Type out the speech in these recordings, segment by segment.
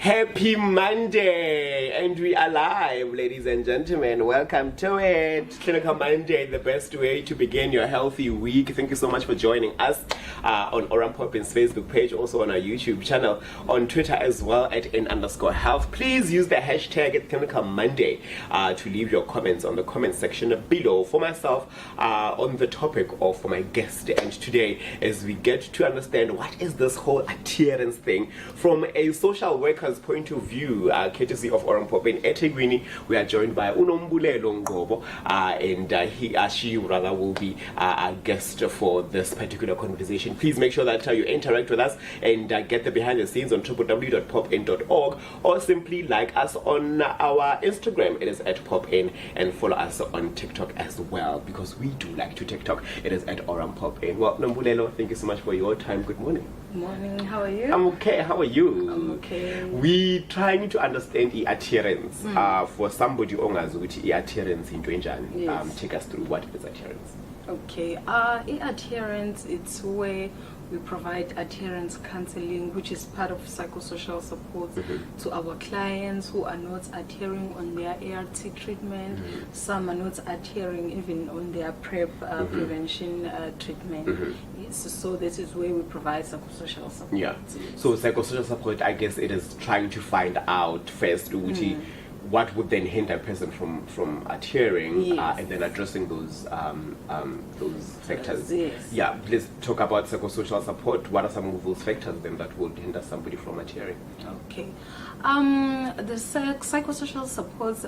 Happy Monday, and we are live, ladies and gentlemen. Welcome to it. Clinical Monday, the best way to begin your healthy week. Thank you so much for joining us on Oran Poppin's Facebook page, also on our YouTube channel, on Twitter as well at @n_health. Please use the hashtag Clinical Monday to leave your comments on the comment section below for myself on the topic or for my guest. And today, as we get to understand what is this whole adherence thing from a social worker's point of view, courtesy of Oran Poppin Etegwini, we are joined by Nombulelo Ngcobo, and she rather will be our guest for this particular conversation. Please make sure that you interact with us and get the behind the scenes on www.popin.org, or simply like us on our Instagram. It is @popin, and follow us on TikTok as well, because we do like to TikTok. It is @Oran Poppin. Well, Nombulelo, thank you so much for your time. Good morning. Morning, how are you? I'm okay. How are you? I'm okay. We trying to understand the adherence. For somebody ongazuti adherence into enjani. Yes. Take us through what is adherence. Okay. Adherence, it's where we provide adherence counseling, which is part of psychosocial support to our clients who are not adhering on their ART treatment. Some are not adhering even on their PrEP prevention treatment. Yes, so this is where we provide psychosocial support. Yeah. So psychosocial support, I guess it is trying to find out first what would then hinder a person from adhering, and then addressing those factors. Yes. Yeah, let's talk about psychosocial support. What are some of those factors then that would hinder somebody from adhering? Okay. The psychosocial support,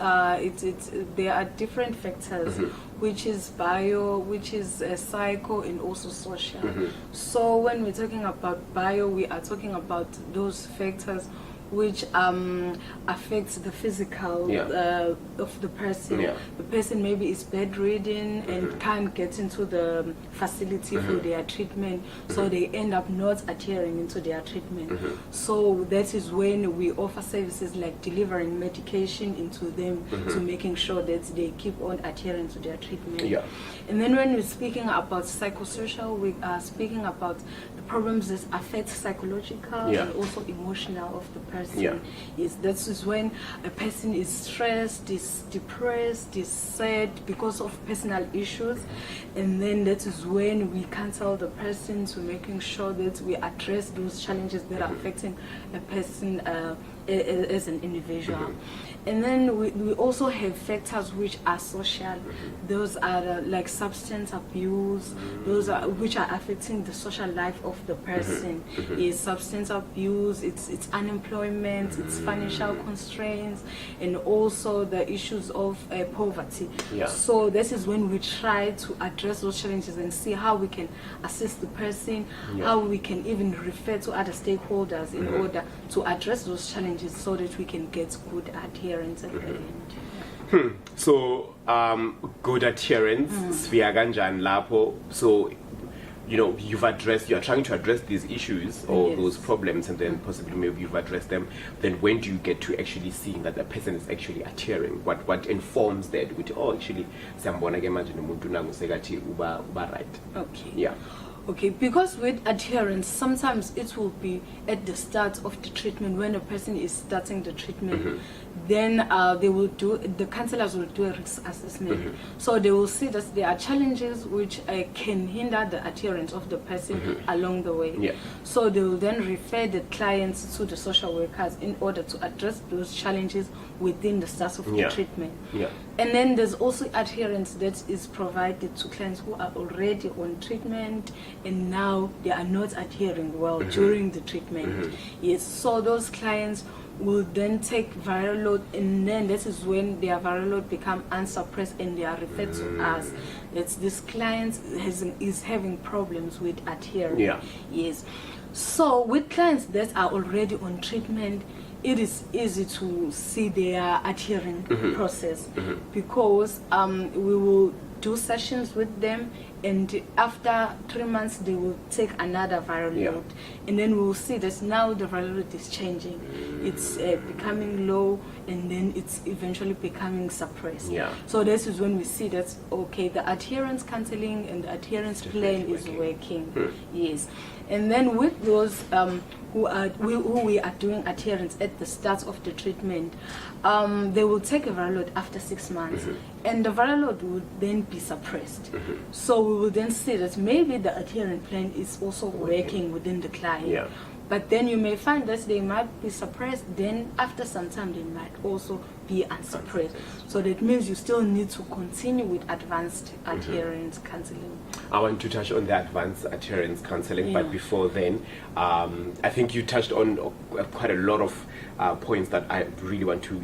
there are different factors, which is bio, which is psycho, and also social. So when we're talking about bio, we are talking about those factors which affects the physical of the person. The person maybe is bedridden and can't get into the facility for their treatment, so they end up not adhering into their treatment. So that is when we offer services like delivering medication into them to making sure that they keep on adhering to their treatment. And then when we're speaking about psychosocial, we are speaking about the problems that affect psychological and also emotional of the person. Yes, that is when a person is stressed, is depressed, is sad because of personal issues, and then that is when we counsel the person to making sure that we address those challenges that are affecting a person as an individual. And then we also have factors which are social. Those are like substance abuse. Those are which are affecting the social life of the person. Is substance abuse, it's unemployment, it's financial constraints, and also the issues of poverty. So this is when we try to address those challenges and see how we can assist the person, how we can even refer to other stakeholders in order to address those challenges so that we can get good adherence at the end. So good adherence, sphere ganjan lapo. So you are trying to address these issues or those problems, and then possibly maybe you've addressed them. Then when do you get to actually seeing that the person is actually adhering? What informs that? Actually, right. Okay. Okay, because with adherence, sometimes it will be at the start of the treatment when a person is starting the treatment. Then the counselors will do a risk assessment. So they will see that there are challenges which can hinder the adherence of the person along the way. So they will then refer the clients to the social workers in order to address those challenges within the start of the treatment. And then there's also adherence that is provided to clients who are already on treatment and now they are not adhering well during the treatment. Yes, so those clients will then take viral load, and then this is when their viral load become unsuppressed and they are referred to us. That this client is having problems with adherence. Yes. So with clients that are already on treatment, it is easy to see their adhering process, because we will do sessions with them, and after 3 months they will take another viral load, and then we'll see that now the viral load is changing. It's becoming low, and then it's eventually becoming suppressed. So this is when we see that, okay, the adherence counseling and the adherence plan is working. Yes. And then with those who we are doing adherence at the start of the treatment, they will take a viral load after 6 months, and the viral load will then be suppressed. So we will then see that maybe the adherence plan is also working within the client. But then you may find that they might be suppressed, then after some time they might also be unsuppressed. So that means you still need to continue with advanced adherence counseling. I want to touch on the advanced adherence counseling, but before then, I think you touched on quite a lot of points that I really want to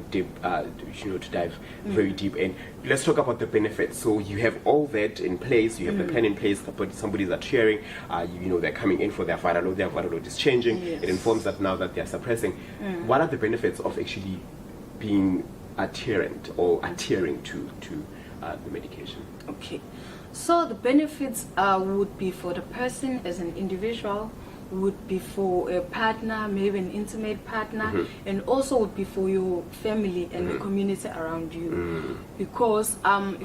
dive very deep in. Let's talk about the benefits. So you have all that in place, you have the plan in place, but somebody's adhering, they're coming in for their viral load is changing. It informs that now that they're suppressing. What are the benefits of actually being adherent or adhering to the medication? Okay, so the benefits would be for the person as an individual, would be for a partner, maybe an intimate partner, and also would be for your family and the community around you. Because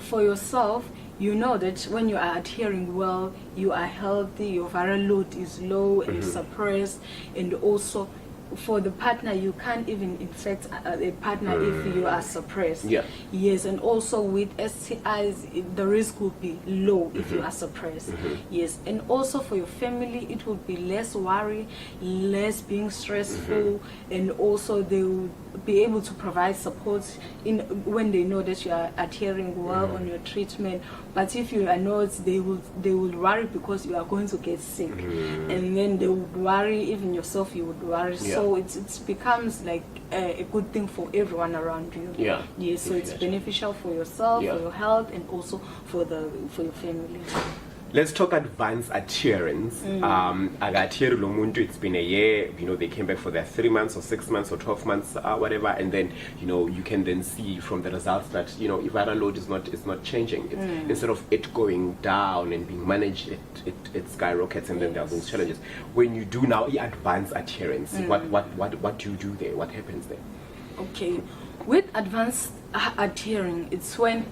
for yourself, you know that when you are adhering well, you are healthy, your viral load is low and suppressed, and also for the partner, you can't even infect a partner if you are suppressed. Yes, and also with STIs, the risk will be low if you are suppressed. Yes, and also for your family, it will be less worry, less being stressful, and also they will be able to provide support when they know that you are adhering well on your treatment. But if you are not, they will worry because you are going to get sick, and then they would worry, even yourself you would worry. So it becomes like a good thing for everyone around you. Yes, so it's beneficial for yourself, for your health, and also for your family. Let's talk advanced adherence. It's been a year, they came back for their 3 months or 6 months or 12 months, whatever, and then you can then see from the results that if viral load is not changing. Instead of it going down and being managed, it skyrockets, and then there are those challenges. When you do now advanced adherence, what do you do there? What happens there? Okay, with advanced adhering, it's when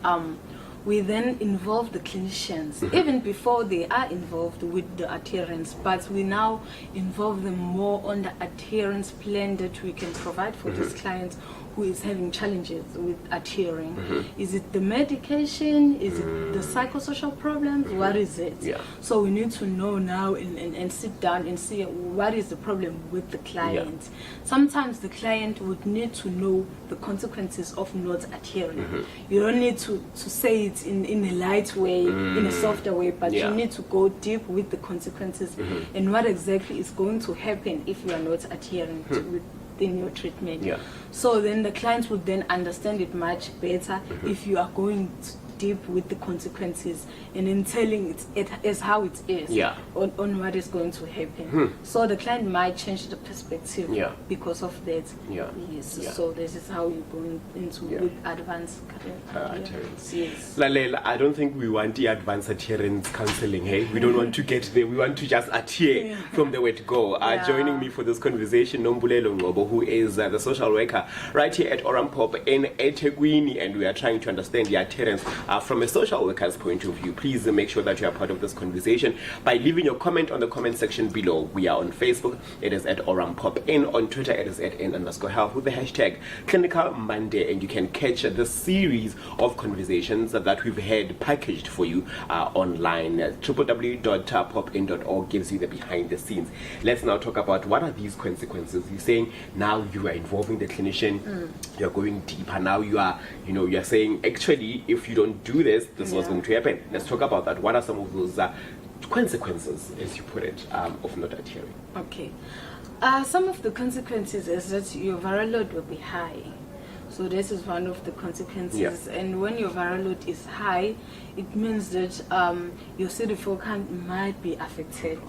we then involve the clinicians, even before they are involved with the adherence, but we now involve them more on the adherence plan that we can provide for this client who is having challenges with adhering. Is it the medication? Is it the psychosocial problems? What is it? So we need to know now and sit down and see what is the problem with the client. Sometimes the client would need to know the consequences of not adhering. You don't need to say it in a light way, in a softer way, but you need to go deep with the consequences and what exactly is going to happen if you are not adhering within your treatment. So then the client would then understand it much better if you are going deep with the consequences and then telling it as how it is on what is going to happen. So the client might change the perspective because of that. So this is how you're going into with advanced adherence. Lalela, I don't think we want the advanced adherence counseling. Hey, we don't want to get there. We want to just adhere from the word go. Joining me for this conversation, Nombulelo Ngcobo, who is the social worker right here at Orampop in eThekwini, and we are trying to understand the adherence from a social worker's point of view. Please make sure that you are part of this conversation by leaving your comment on the comment section below. We are on Facebook, it is at Orampop. On Twitter, it is at n_health with the hashtag Clinical Monday, and you can catch the series of conversations that we've had packaged for you online. www.popin.org gives you the behind the scenes. Let's now talk about what are these consequences. You're saying now you are involving the clinician, you're going deeper. Now you are saying actually if you don't do this was going to happen. Let's talk about that. What are some of those consequences, as you put it, of not adhering? Okay. Some of the consequences is that your viral load will be high. So this is one of the consequences. And when your viral load is high, it means that your CD4 count might be affected.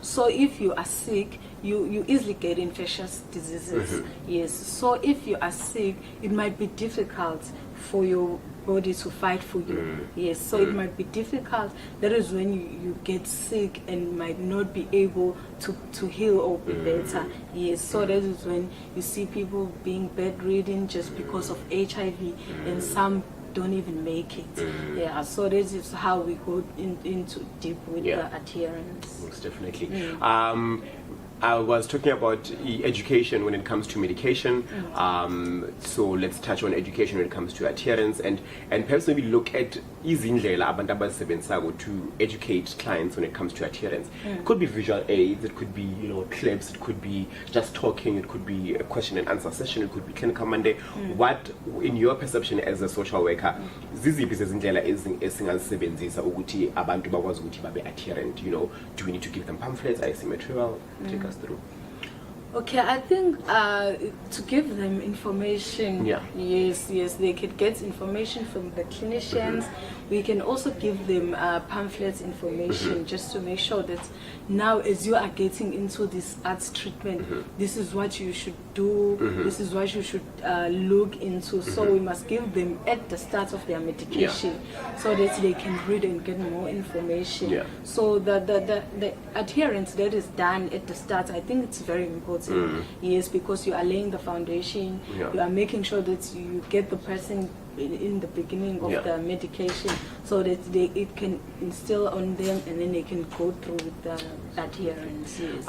So if you are sick, you easily get infectious diseases. So if you are sick, it might be difficult for your body to fight for you. Yes, so it might be difficult. That is when you get sick and might not be able to heal or be better. Yes, so that is when you see people being bedridden just because of HIV, and some don't even make it. Yeah, so this is how we go into deep with the adherence. Most definitely. I was talking about education when it comes to medication. So let's touch on education when it comes to adherence, and perhaps maybe look at izindlela abantu abazisebenzisako to educate clients when it comes to adherence. It could be visual aids, it could be clips, it could be just talking, it could be a question and answer session, it could be clinical Monday. What, in your perception as a social worker, ziziphi zezindlela esingazisebenzisa ukuthi abantu bakwazi ukuthi babe adherent? Do we need to give them pamphlets, IC material? Take us through. Okay, I think to give them information, yes, they could get information from the clinicians. We can also give them pamphlets information just to make sure that now as you are getting into this arts treatment, this is what you should do, this is what you should look into. So we must give them at the start of their medication so that they can read and get more information. So the adherence that is done at the start, I think it's very important. Yes, because you are laying the foundation, you are making sure that you get the person in the beginning of the medication so that it can instill on them and then they can go through with the adherence. Yes.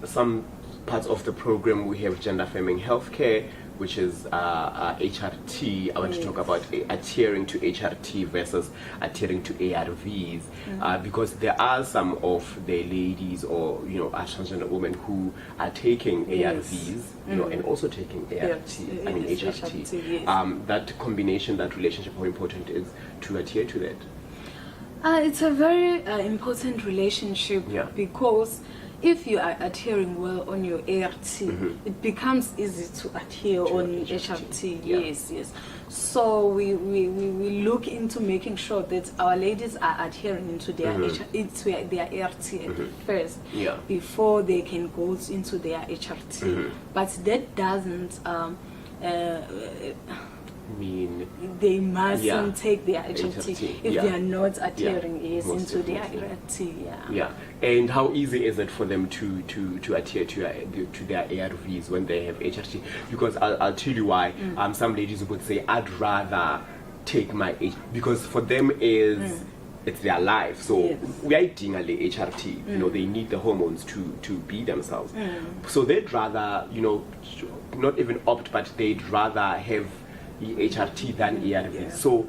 Some parts of the program we have gender affirming healthcare, which is HRT. I want to talk about adhering to HRT versus adhering to ARVs, because there are some of the ladies or transgender women who are taking ARVs, and also taking HRT. That combination, that relationship, how important it is to adhere to that? It's a very important relationship because if you are adhering well on your ART, it becomes easy to adhere on HRT. Yes. So we look into making sure that our ladies are adhering into their their ART at first before they can go into their HRT. But that doesn't mean they mustn't take their HRT if they are not adhering into their HRT. And how easy is it for them to adhere to their ARVs when they have HRT? Because I'll tell you why. Some ladies would say, I'd rather take my because for them it's their life. So we are eating a HRT. They need the hormones to be themselves. So they'd rather not even opt, but they'd rather have HRT than ARV. So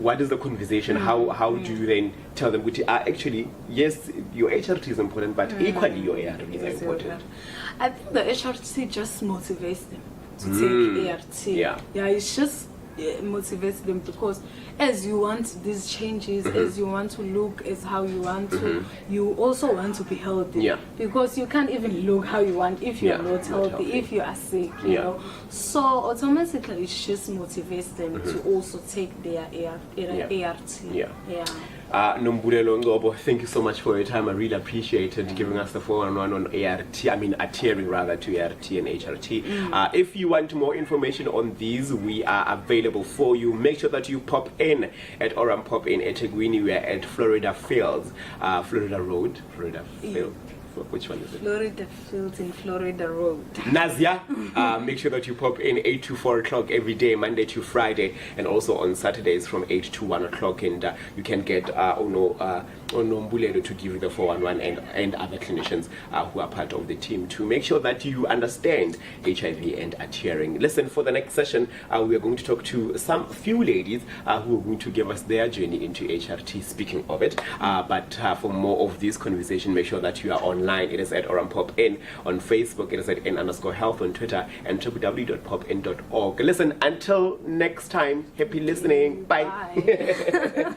what is the conversation? How do you then tell them, which are actually, yes, your HRT is important, but equally your ARVs are important? I think the HRT just motivates them to take ART. It's just motivates them because as you want these changes, as you want to look as how you want to, you also want to be healthy. Because you can't even look how you want if you are not healthy, if you are sick, So automatically it just motivates them to also take their ART. Nombulelo, Ngcobo, thank you so much for your time. I really appreciated giving us the 411 on ART. I mean, adhering rather to ART and HRT. If you want more information on these, we are available for you. Make sure that you pop in at Oram Pop in eThekwini. We are at Florida Fields, Florida Road, Florida Fields. Which one is it? Florida Fields in Florida Road. Nazia, make sure that you pop in 8 to 4 o'clock every day, Monday to Friday, and also on Saturdays from 8 to 1 o'clock. And you can get Nombulelo to give you the 411 and other clinicians who are part of the team to make sure that you understand HIV and adhering. Listen, for the next session, we are going to talk to few ladies who are going to give us their journey into HRT, speaking of it. But for more of this conversation, make sure that you are online. It is at Oram Pop In on Facebook. It is at N_health on Twitter and www.popin.org. Listen, until next time, happy listening. Bye.